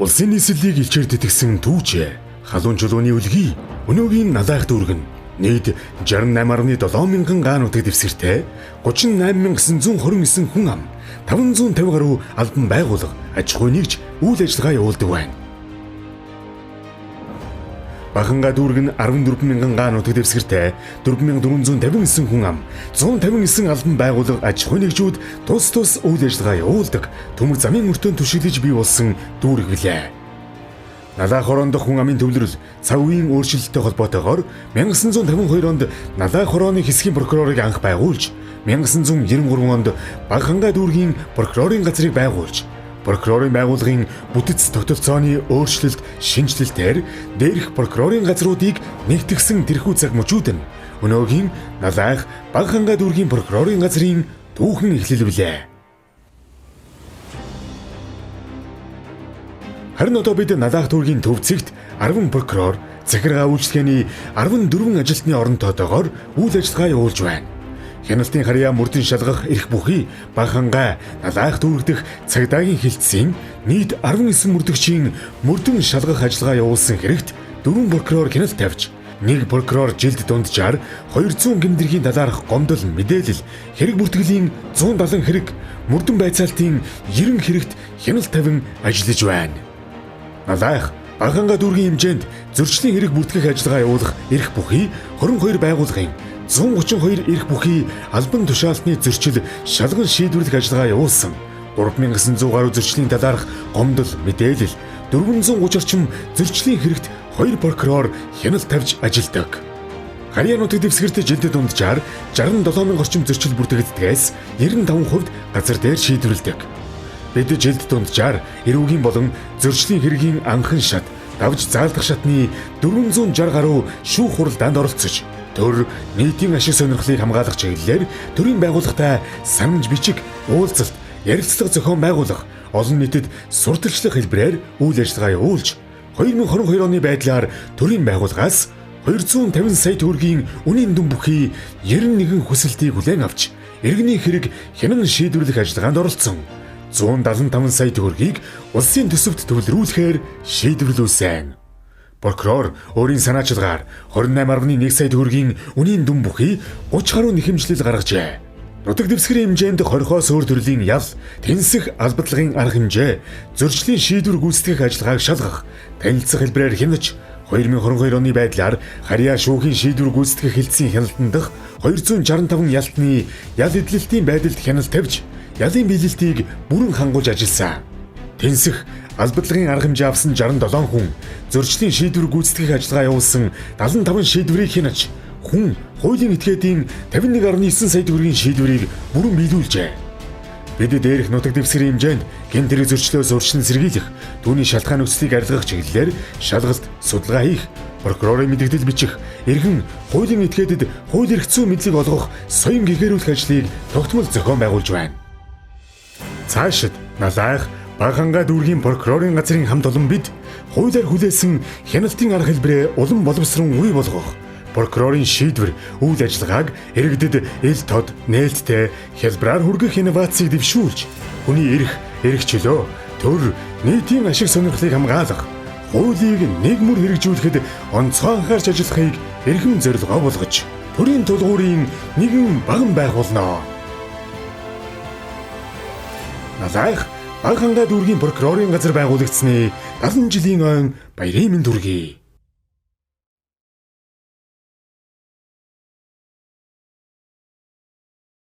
Улсын нийслэлийг илчээр тэтгсэн түүч халуун чулууны үлгий өнөөгийн налайх дүүрэг нь нийт 68.7 мянган га нутаг дэвсгэртэй 38,929 хүн ам 550 гаруй албан байгууллага аж ахуй нэгж үйл ажиллагаа явуулдаг байна. Баханга дүүрэг нь 14 мянган га нутаг дэвсгэртэй 4459 хүн ам 159 албан байгууллага аж ахуй нэгжүүд тус үйл ажиллагаа явуулдаг төмөр замын мөртөө түшиглэж бий болсон дүүрэг билээ. Налайх хороонд хүн амын төвлөрөл цаг үеийн өөрчлөлттэй холбоотойгоор 1952 онд Налайх хорооны хэсгийн прокурорыг анх байгуулж 1993 онд Баханга дүүргийн прокурорын газрыг байгуулж прокурорын байгууллагын бүтэц тогтолцооны өөрчлөлт шинжилэлтээр дээрх прокурорын газруудыг нэгтгэсэн тэрхүү цаг мөчүүд нь өнөөгийн Налайх Баханга дүүргийн прокурорын газрын түүхэн эхлэл билээ. Харин одоо бид Налайх дүүргийн төвцөгт 10 прокурор, захиргаа үйлчлэгээний 14 ажилтны оронтойгоор үйл ажиллагаа явуулж байна. Хяналтын харьяа мөрдөн шалгах эрх бүхий Баханга Налайх дүүрэг дэх цагдаагийн хилцсийн нийт 19 мөрдөгчийн мөрдөн шалгах ажиллагаа явуулсан хэрэгт 4 прокурор хяналт тавьж, 1 прокурор жилд дунджаар 200 гэмдэрхийн талаарх гомдол мэдээлэл, хэрэг бүртгэлийн 170 хэрэг, мөрдөн байцаалтын 90 хэрэгт хяналт тавин ажиллаж байна. Налайх Баханга дүүргийн хэмжээнд зөрчлийн хэрэг бүртгэх ажиллагаа явуулах эрх бүхий 22 байгууллагын 132 эрх бүхий албан тушаалтны зөрчил шалган шийдвэрлэх ажиллагаа явуулсан 3900 гаруй зөрчлийн талаарх гомдол мэдээлэл 430 орчим зөрчлийн хэрэгт 2 прокурор хяналт тавьж ажилладаг. Харьяа нутаг дэвсгэрт жилд дунджаар 67,000 орчим зөрчил бүртгэгддгээс 95% газар дээр шийдвэрлэдэг. Бид жилд дунджаар эрүүгийн болон зөрчлийн хэргийн анхан шат, давж заалдах шатны 460 гаруй шүүх хуралдаанд оролцож, төр нийтийн ашиг сонирхлыг хамгаалах чиглэлээр төрийн байгууллагатай санамж бичиг, уулзалт, ярилцлага зохион байгуулах, олон нийтэд сурталчлах хэлбэрээр үйл ажиллагаа явуулж, 2022 оны байдлаар төрийн байгууллагаас 250 сая төгрөгийн үнийн дүн бүхий 91 хүсэлтийг хүлээн авч, иргэний хэрэг хянан шийдвэрлэх ажиллагаанд оролцсон 175 сая төгрөгийг улсын төсөвт төвлөрүүлэхээр шийдвэрлүүлсэн. Прокурор өөрийн санаачлагаар 28.1 сая төгрөгийн үнийн дүн бүхий 30 гаруй нэхэмжлэл гаргажээ. Нутаг дэвсгэрийн хэмжээнд 20-оос өөр төрлийн ял, тэнцэх албадлагын арга хэмжээ, зөрчлийн шийдвэр гүйцэтгэх ажиллагааг шалгах, танилцах хэлбэрээр хянаж 2022 оны байдлаар харьяа шүүхийн шийдвэр гүйцэтгэх хэлтсийн хяналтан дах 265 ялтны ял эдлэлтийн байдалд хяналт тавьж, ялын биелэлтийг бүрэн хангуулж ажилласан. Тэнцэх албадлагын арга хэмжээ авсан 67 хүн, зөрчлийн шийдвэр гүйцэтгэх ажиллагаа явуулсан 75 шийдвэрийг хянаж, хүн хуулийн этгээдийн 51.9 сая төгрөгийн шийдвэрийг бүрэн биелүүлжээ. Бид дээрх нутаг дэвсгэрийн хэмжээнд гэмт хэрэг зөрчлөөс урьдчилан сэргийлэх, түүний шалтгаан нөхцөлийг арилгах чиглэлээр шалгалт, судалгаа хийх, прокурорын мэдээлэл бичих, эргэн хуулийн этгээдэд хууль эрх зүйн мэдлэг олгох соён гэгээрүүлэх ажлыг тогтмол зохион байгуулж байна. Цаашид Налайх Баханга дүүргийн прокурорын газрын хамт олон бид хуулиар хүлээсэн хяналтын арга хэлбэрээ улам боловсрон үе болгох, прокурорын шийдвэр, үйл ажиллагааг иргэдэд ил тод, нээлттэй хялбараар хүргэх инновацийг дэвшүүлж, хүний эрх чөлөө, төр, нийтийн ашиг сонирхлыг хамгаалах, хуулийг нэг мөр хэрэгжүүлэхэд онцгой анхаарч ажиллахыг эрхэм зорилгоо болгож, төрийн тулгуурын нэгэн баган байх болно. Налайх Баханга дүүргийн прокурорын газар байгуулагдсны 70 жилийн ойн баярын мэнд хүргэе.